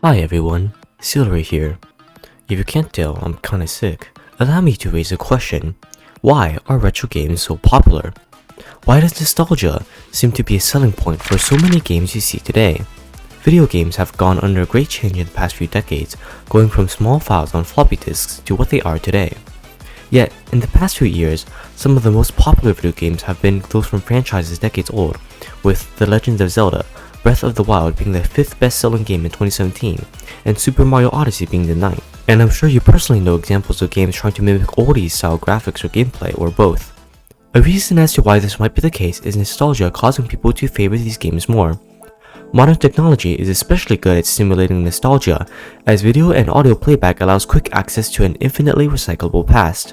Hi everyone, Silver here. If you can't tell, I'm kinda sick. Allow me to raise a question. Why are retro games so popular? Why does nostalgia seem to be a selling point for so many games you see today? Video games have gone under great change in the past few decades, going from small files on floppy disks to what they are today. Yet, in the past few years, some of the most popular video games have been those from franchises decades old, with The Legend of Zelda, Breath of the Wild being the 5th best-selling game in 2017, and Super Mario Odyssey being the 9th. And I'm sure you personally know examples of games trying to mimic oldies-style graphics or gameplay, or both. A reason as to why this might be the case is nostalgia causing people to favor these games more. Modern technology is especially good at simulating nostalgia, as video and audio playback allows quick access to an infinitely recyclable past.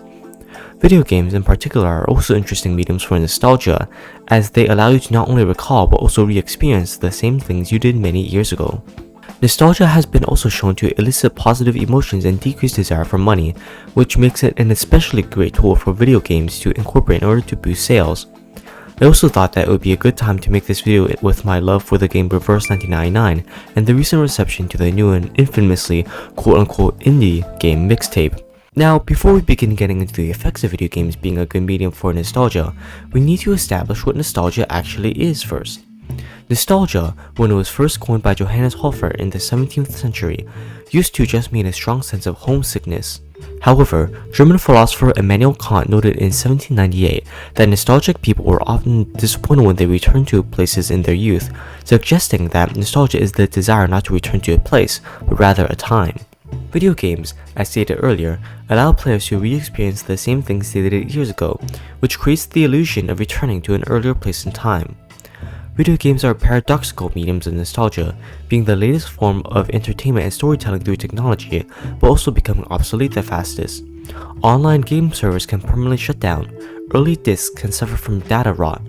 Video games in particular are also interesting mediums for nostalgia, as they allow you to not only recall but also re-experience the same things you did many years ago. Nostalgia has been also shown to elicit positive emotions and decrease desire for money, which makes it an especially great tool for video games to incorporate in order to boost sales. I also thought that it would be a good time to make this video with my love for the game Reverse 1999 and the recent reception to the new and infamously quote-unquote indie game Mixtape. Now, before we begin getting into the effects of video games being a good medium for nostalgia, we need to establish what nostalgia actually is first. Nostalgia, when it was first coined by Johannes Hofer in the 17th century, used to just mean a strong sense of homesickness. However, German philosopher Immanuel Kant noted in 1798 that nostalgic people were often disappointed when they returned to places in their youth, suggesting that nostalgia is the desire not to return to a place, but rather a time. Video games, as stated earlier, allow players to re-experience the same things they did years ago, which creates the illusion of returning to an earlier place in time. Video games are paradoxical mediums of nostalgia, being the latest form of entertainment and storytelling through technology, but also becoming obsolete the fastest. Online game servers can permanently shut down, early discs can suffer from data rot,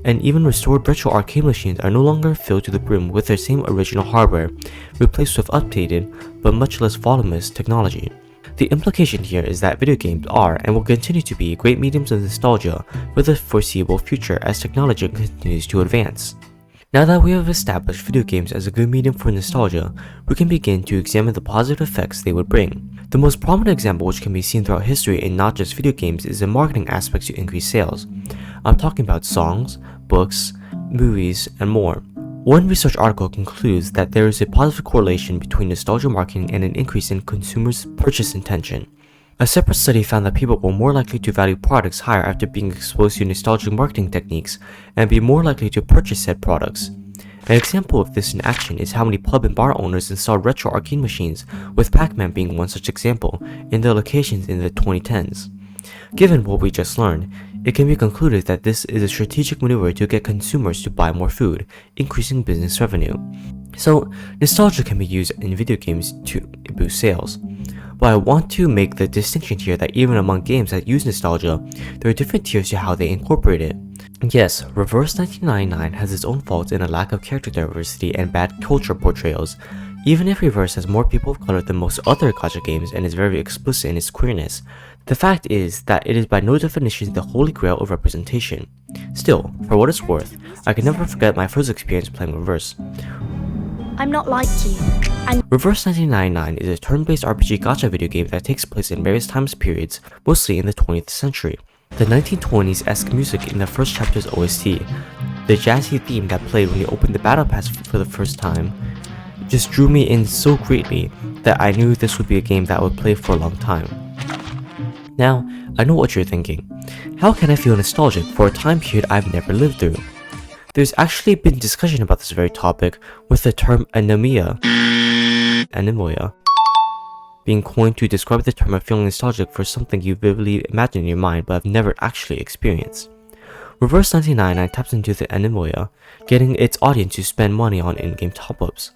and even restored retro arcade machines are no longer filled to the brim with their same original hardware, replaced with updated, but much less voluminous technology. The implication here is that video games are and will continue to be great mediums of nostalgia for the foreseeable future as technology continues to advance. Now that we have established video games as a good medium for nostalgia, we can begin to examine the positive effects they would bring. The most prominent example which can be seen throughout history in not just video games is the marketing aspects to increase sales. I'm talking about songs, books, movies, and more. One research article concludes that there is a positive correlation between nostalgia marketing and an increase in consumers' purchase intention. A separate study found that people were more likely to value products higher after being exposed to nostalgic marketing techniques and be more likely to purchase said products. An example of this in action is how many pub and bar owners installed retro arcade machines, with Pac-Man being one such example, in their locations in the 2010s. Given what we just learned, it can be concluded that this is a strategic maneuver to get consumers to buy more food, increasing business revenue. So, nostalgia can be used in video games to boost sales. But I want to make the distinction here that even among games that use nostalgia, there are different tiers to how they incorporate it. Yes, Reverse 1999 has its own faults in a lack of character diversity and bad culture portrayals. Even if Reverse has more people of color than most other gacha games and is very explicit in its queerness, the fact is that it is by no definition the holy grail of representation. Still, for what it's worth, I can never forget my first experience playing Reverse. I'm not like you. Reverse 1999 is a turn-based RPG gacha video game that takes place in various time periods, mostly in the 20th century. The 1920s-esque music in the first chapter's OST, the jazzy theme that played when you opened the battle pass for the first time, just drew me in so greatly that I knew this would be a game that I would play for a long time. Now, I know what you're thinking. How can I feel nostalgic for a time period I've never lived through? There's actually been discussion about this very topic, with the term Anemoia being coined to describe the term of feeling nostalgic for something you vividly imagine in your mind but have never actually experienced. Reverse 1999 taps into the Anemoia, getting its audience to spend money on in-game top-ups.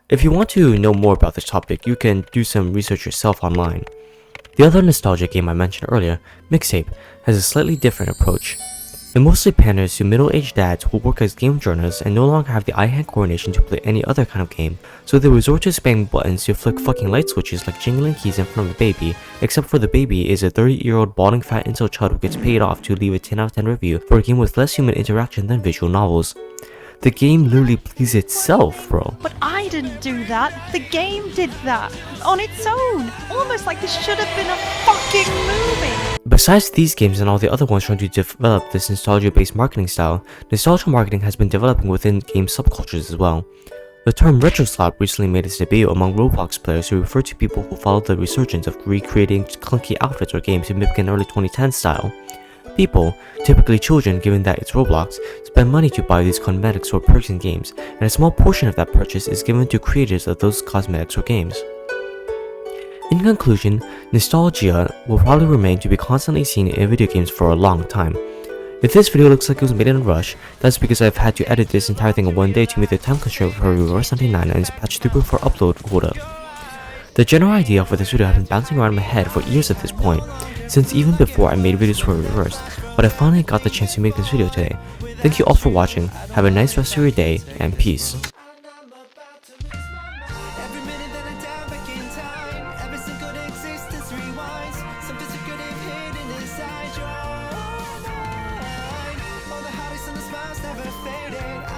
If you want to know more about this topic, you can do some research yourself online. The other nostalgia game I mentioned earlier, Mixtape, has a slightly different approach. It mostly panders to middle-aged dads who work as game journalists and no longer have the eye-hand coordination to play any other kind of game, so they resort to spamming buttons to flick fucking light switches like jingling keys in front of a baby, except for the baby is a 30-year-old balding fat incel child who gets paid off to leave a 10 out of 10 review for a game with less human interaction than visual novels. The game literally plays itself, bro. But I didn't do that. The game did that. On its own. Almost like this should have been a fucking movie. Besides these games and all the other ones trying to develop this nostalgia-based marketing style, nostalgia marketing has been developing within game subcultures as well. The term retroslop recently made its debut among Roblox players who refer to people who follow the resurgence of recreating clunky outfits or games to mimic an early 2010s style. People, typically children given that it's Roblox, spend money to buy these cosmetics or perks in games, and a small portion of that purchase is given to creators of those cosmetics or games. In conclusion, nostalgia will probably remain to be constantly seen in video games for a long time. If this video looks like it was made in a rush, that's because I've had to edit this entire thing in one day to meet the time constraint for reverse 99 and its patch throughput for upload quota. The general idea for this video has been bouncing around in my head for years at this point, since even before I made videos for reversed, but I finally got the chance to make this video today. Thank you all for watching, have a nice rest of your day, and peace. Never faded.